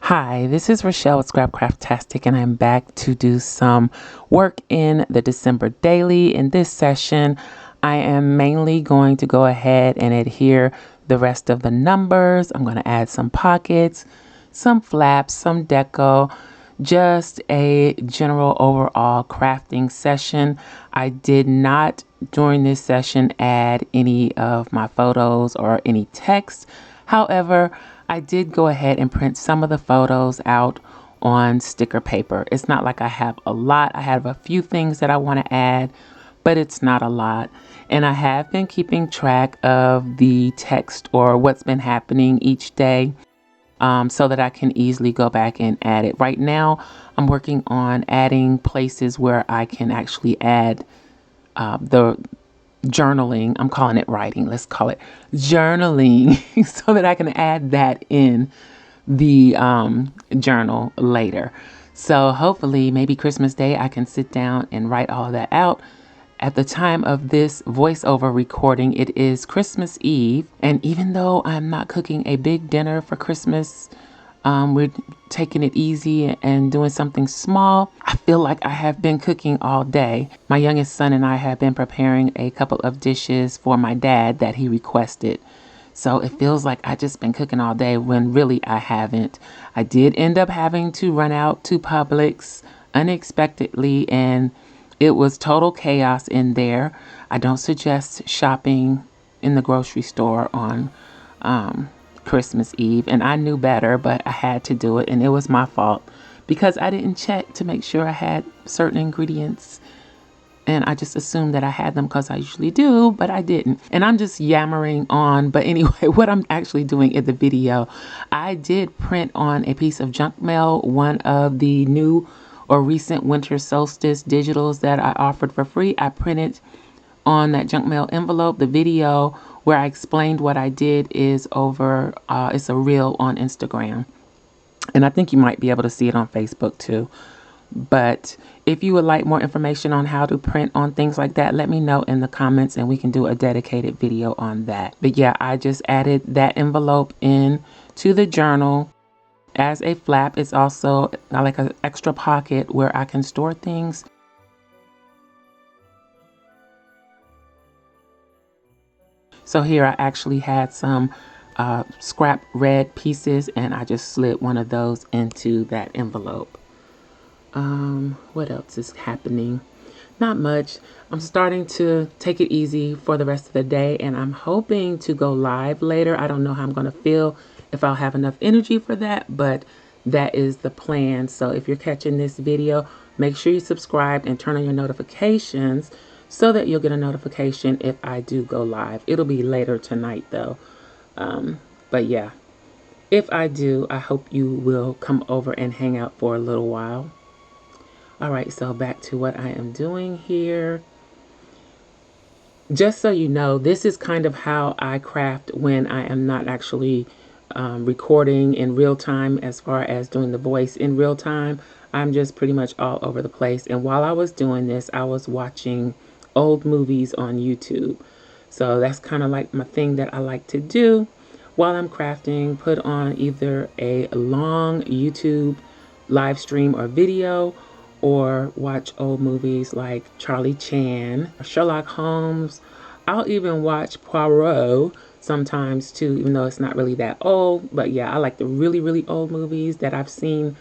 Hi, this is Rachelle with Scrapcraftastic, and I'm back to do some work in the December daily. In this session, I am mainly going to go ahead and adhere the rest of the numbers. I'm going to add some pockets, some flaps, some deco, just a general overall crafting session. I did not during this session add any of my photos or any text. However, I did go ahead and print some of the photos out on sticker paper. It's not like I have a lot. I have a few things that I want to add, but it's not a lot. And I have been keeping track of the text or what's been happening each day, so that I can easily go back and add it. Right now, I'm working on adding places where I can actually add the journaling. I'm calling it writing. Let's call it journaling so that I can add that in the journal later. So hopefully maybe Christmas Day I can sit down and write all of that out. At the time of this voiceover recording, it is Christmas Eve. And even though I'm not cooking a big dinner for Christmas, we're taking it easy and doing something small. I feel like I have been cooking all day. My youngest son and I have been preparing a couple of dishes for my dad that he requested. So it feels like I just been cooking all day when really I haven't. I did end up having to run out to Publix unexpectedly, and it was total chaos in there. I don't suggest shopping in the grocery store on Christmas Eve, and I knew better, but I had to do it, and it was my fault because I didn't check to make sure I had certain ingredients, and I just assumed that I had them because I usually do, but I didn't. And I'm just yammering on, but anyway, what I'm actually doing in the video, I did print on a piece of junk mail one of the new or recent winter solstice digitals that I offered for free. I printed on that junk mail envelope. The video where I explained what I did is over, it's a reel on Instagram. And I think you might be able to see it on Facebook too. But if you would like more information on how to print on things like that, let me know in the comments and we can do a dedicated video on that. But yeah, I just added that envelope in to the journal as a flap. It's also like an extra pocket where I can store things. So here I actually had some scrap red pieces, and I just slid one of those into that envelope. What else is happening? Not much. I'm starting to take it easy for the rest of the day, and I'm hoping to go live later. I don't know how I'm going to feel, if I'll have enough energy for that, but that is the plan. So if you're catching this video, make sure you subscribe and turn on your notifications so that you'll get a notification if I do go live. It'll be later tonight though. But yeah, if I do, I hope you will come over and hang out for a little while. All right, so back to what I am doing here. Just so you know, this is kind of how I craft when I am not actually recording in real time, as far as doing the voice in real time. I'm just pretty much all over the place. And while I was doing this, I was watching old movies on YouTube. So that's kind of like my thing that I like to do while I'm crafting. Put on either a long YouTube live stream or video, or watch old movies like Charlie Chan, Sherlock Holmes. I'll even watch Poirot sometimes too, even though it's not really that old. But yeah, I like the really, really old movies that I've seen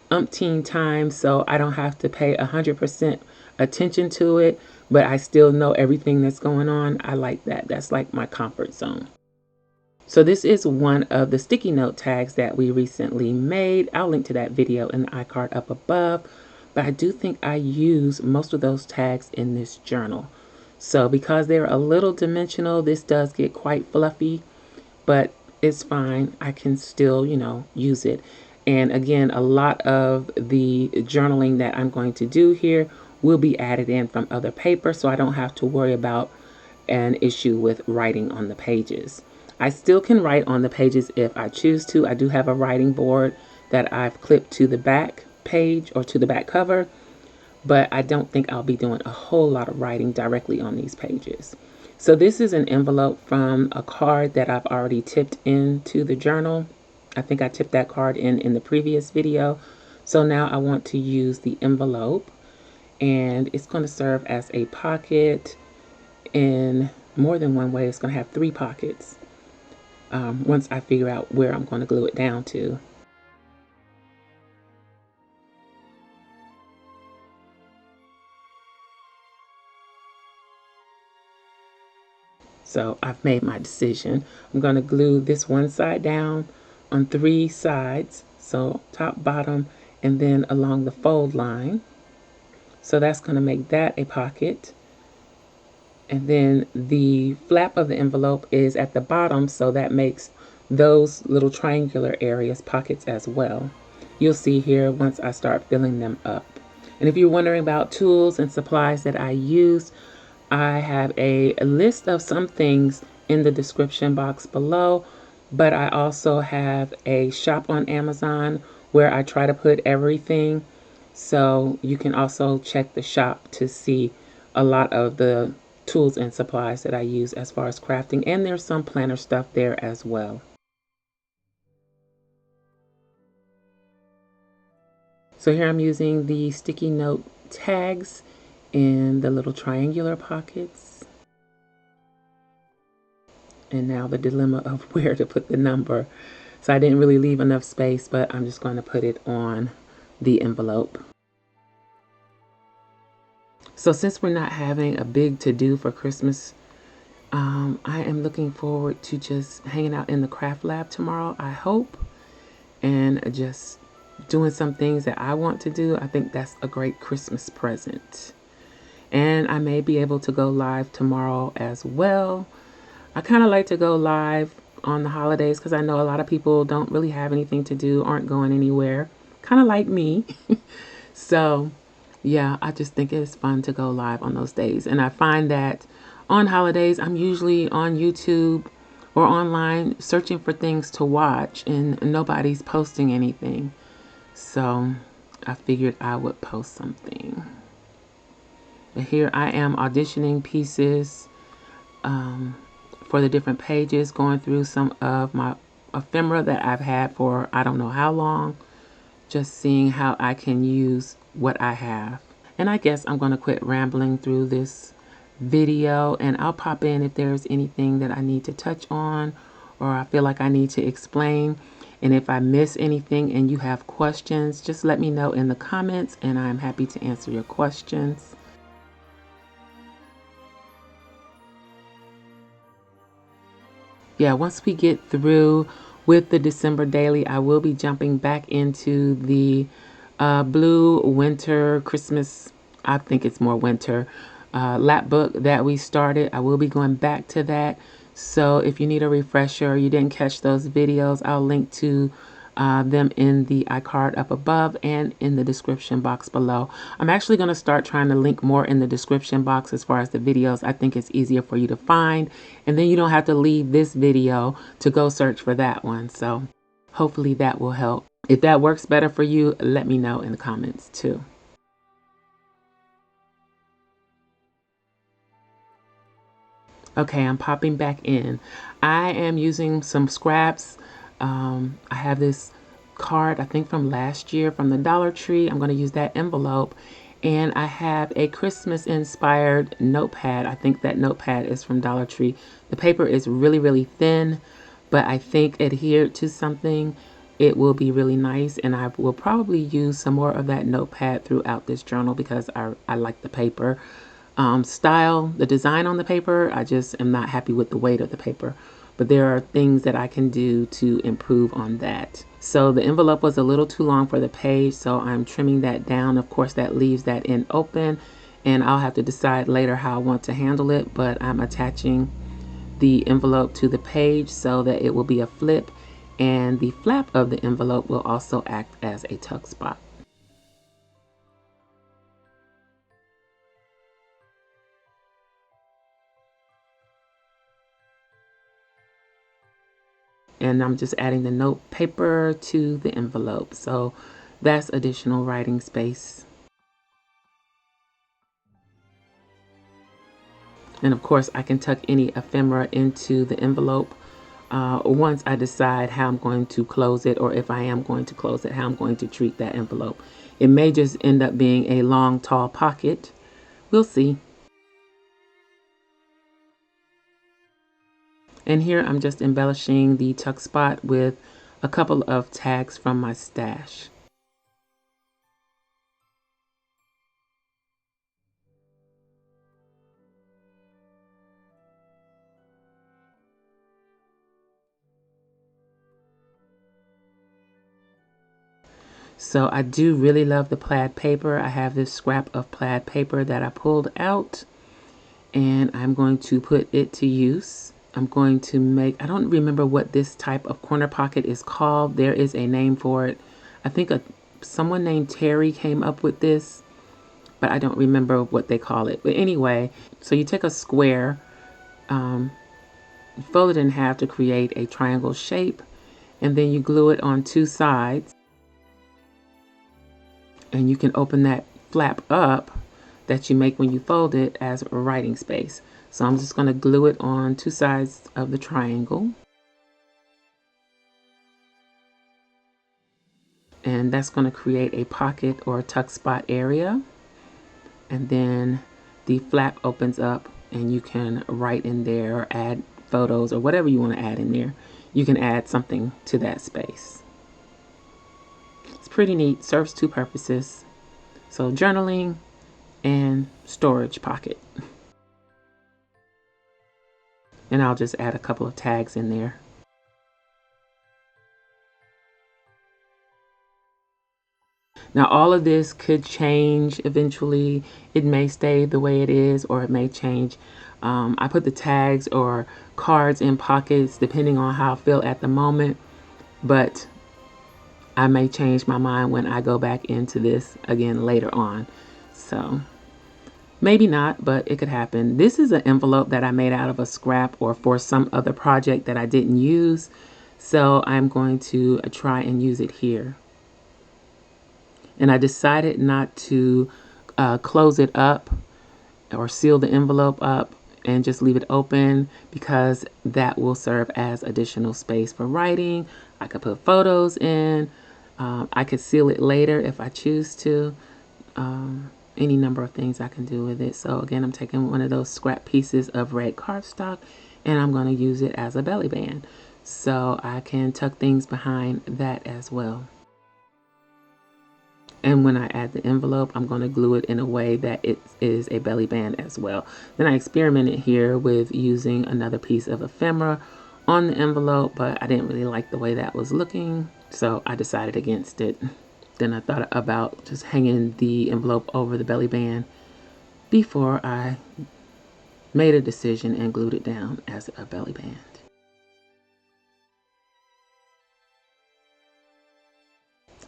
umpteen times, so I don't have to pay 100% attention to it, but I still know everything that's going on. I like that. That's like my comfort zone. So this is one of the sticky note tags that we recently made. I'll link to that video in the iCard up above. But I do think I use most of those tags in this journal. So because they're a little dimensional, this does get quite fluffy, but it's fine. I can still, use it. And again, a lot of the journaling that I'm going to do here will be added in from other paper, so I don't have to worry about an issue with writing on the pages. I still can write on the pages if I choose to. I do have a writing board that I've clipped to the back page or to the back cover, but I don't think I'll be doing a whole lot of writing directly on these pages. So this is an envelope from a card that I've already tipped into the journal. I think I tipped that card in the previous video. So now I want to use the envelope, and it's going to serve as a pocket in more than one way. It's going to have 3 pockets once I figure out where I'm going to glue it down to. So I've made my decision. I'm going to glue this one side down on 3 sides, so top, bottom, and then along the fold line. So that's going to make that a pocket. And then the flap of the envelope is at the bottom, so that makes those little triangular areas pockets as well. You'll see here once I start filling them up. And if you're wondering about tools and supplies that I use, I have a list of some things in the description box below, but I also have a shop on Amazon where I try to put everything. So you can also check the shop to see a lot of the tools and supplies that I use as far as crafting, and there's some planner stuff there as well. So here I'm using the sticky note tags in the little triangular pockets. And now the dilemma of where to put the number. So I didn't really leave enough space, but I'm just going to put it on the envelope. So since we're not having a big to-do for Christmas, I am looking forward to just hanging out in the craft lab tomorrow, I hope, and just doing some things that I want to do. I think that's a great Christmas present. And I may be able to go live tomorrow as well. I kind of like to go live on the holidays because I know a lot of people don't really have anything to do, aren't going anywhere, kind of like me. So yeah, I just think it's fun to go live on those days. And I find that on holidays, I'm usually on YouTube or online searching for things to watch, and nobody's posting anything. So I figured I would post something. But here I am auditioning pieces for the different pages, going through some of my ephemera that I've had for I don't know how long, just seeing how I can use what I have. And I guess I'm going to quit rambling through this video, and I'll pop in if there's anything that I need to touch on or I feel like I need to explain. And if I miss anything and you have questions, just let me know in the comments and I'm happy to answer your questions. Yeah, once we get through with the December daily, I will be jumping back into the blue winter Christmas, I think it's more winter, Lapbook that we started. I will be going back to that. So if you need a refresher, you didn't catch those videos, I'll link to them in the iCard up above and in the description box below. I'm actually going to start trying to link more in the description box as far as the videos. I think it's easier for you to find, and then you don't have to leave this video to go search for that one. So hopefully that will help. If that works better for you, let me know in the comments too. Okay, I'm popping back in. I am using some scraps. I have this card, I think from last year from the Dollar Tree. I'm going to use that envelope. And I have a Christmas inspired notepad. I think that notepad is from Dollar Tree. The paper is really, really thin, but I think adhered to something, it will be really nice. And I will probably use some more of that notepad throughout this journal because I like the paper. Style, the design on the paper, I just am not happy with the weight of the paper. But there are things that I can do to improve on that. So the envelope was a little too long for the page, so I'm trimming that down. Of course, that leaves that end open, and I'll have to decide later how I want to handle it, but I'm attaching the envelope to the page so that it will be a flip, and the flap of the envelope will also act as a tuck spot. And I'm just adding the note paper to the envelope. So that's additional writing space. And of course, I can tuck any ephemera into the envelope once I decide how I'm going to close it, or if I am going to close it, how I'm going to treat that envelope. It may just end up being a long, tall pocket. We'll see. And here I'm just embellishing the tuck spot with a couple of tags from my stash. So I do really love the plaid paper. I have this scrap of plaid paper that I pulled out, and I'm going to put it to use. I'm going to make, I don't remember what this type of corner pocket is called. There is a name for it. I think someone named Terry came up with this, but I don't remember what they call it. But anyway, so you take a square, fold it in half to create a triangle shape, and then you glue it on two sides. And you can open that flap up that you make when you fold it as a writing space. So I'm just going to glue it on two sides of the triangle. And that's going to create a pocket or tuck spot area. And then the flap opens up and you can write in there or add photos or whatever you want to add in there. You can add something to that space. It's pretty neat, serves two purposes. So journaling and storage pocket. And I'll just add a couple of tags in there. Now all of this could change eventually. It may stay the way it is or it may change. I put the tags or cards in pockets depending on how I feel at the moment, but I may change my mind when I go back into this again later on. So maybe not, but it could happen. This is an envelope that I made out of a scrap or for some other project that I didn't use. So I'm going to try and use it here. And I decided not to close it up or seal the envelope up and just leave it open because that will serve as additional space for writing. I could put photos in. I could seal it later if I choose to. Any number of things I can do with it. So again, I'm taking one of those scrap pieces of red cardstock and I'm going to use it as a belly band. So I can tuck things behind that as well. And when I add the envelope, I'm going to glue it in a way that it is a belly band as well. Then I experimented here with using another piece of ephemera on the envelope, but I didn't really like the way that was looking, so I decided against it. Then I thought about just hanging the envelope over the belly band before I made a decision and glued it down as a belly band.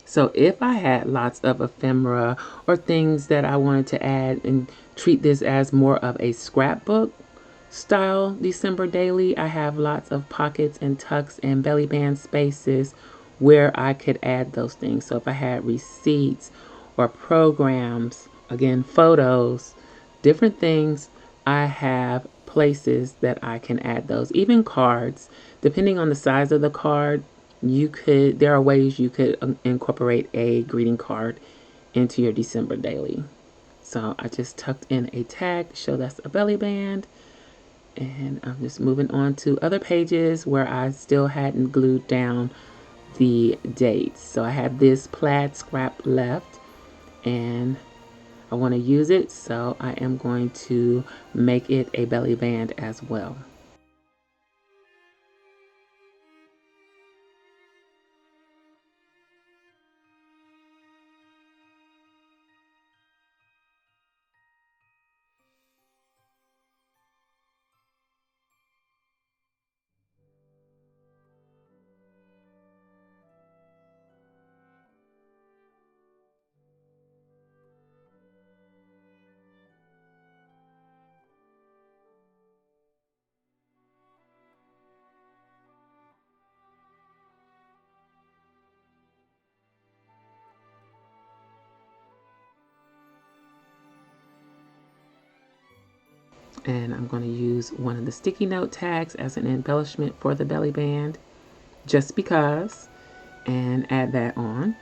So if I had lots of ephemera or things that I wanted to add and treat this as more of a scrapbook style December daily, I have lots of pockets and tucks and belly band spaces where I could add those things. So if I had receipts or programs, again, photos, different things, I have places that I can add those. Even cards, depending on the size of the card, there are ways you could incorporate a greeting card into your December daily. So I just tucked in a tag to show that's a belly band. And I'm just moving on to other pages where I still hadn't glued down the dates. So I have this plaid scrap left and I want to use it, so I am going to make it a belly band as well. And I'm going to use one of the sticky note tags as an embellishment for the belly band, just because, and add that on.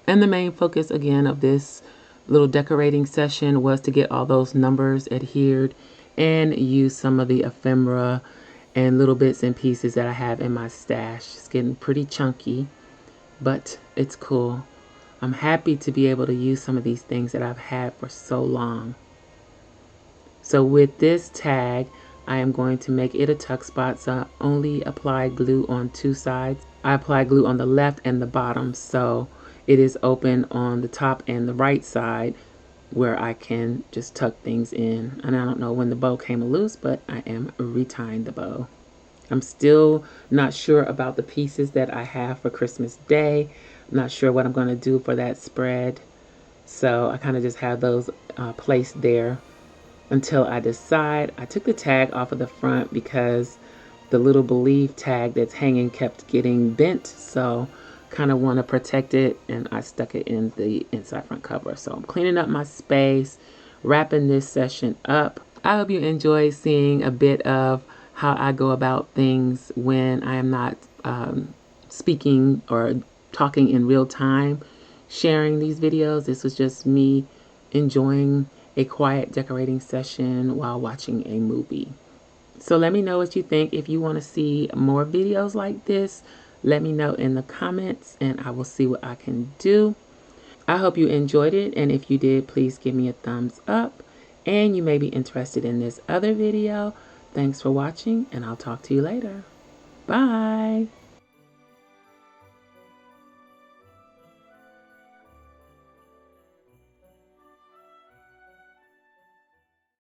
And the main focus again of this little decorating session was to get all those numbers adhered and use some of the ephemera and little bits and pieces that I have in my stash. It's getting pretty chunky, but it's cool. I'm happy to be able to use some of these things that I've had for so long. So with this tag, I am going to make it a tuck spot, so I only apply glue on two sides. I apply glue on the left and the bottom, so it is open on the top and the right side where I can just tuck things in. And I don't know when the bow came loose, but I am retying the bow. I'm still not sure about the pieces that I have for Christmas Day. I'm not sure what I'm going to do for that spread. So I kind of just have those placed there until I decide. I took the tag off of the front because the little believe tag that's hanging kept getting bent, so kind of want to protect it, and I stuck it in the inside front cover. So I'm cleaning up my space, wrapping this session up. I hope you enjoy seeing a bit of how I go about things when I am not speaking or talking in real time, sharing these videos. This was just me enjoying a quiet decorating session while watching a movie. So let me know what you think. If you want to see more videos like this, let me know in the comments and I will see what I can do. I hope you enjoyed it, and if you did, please give me a thumbs up, and you may be interested in this other video. Thanks for watching, and I'll talk to you later. Bye.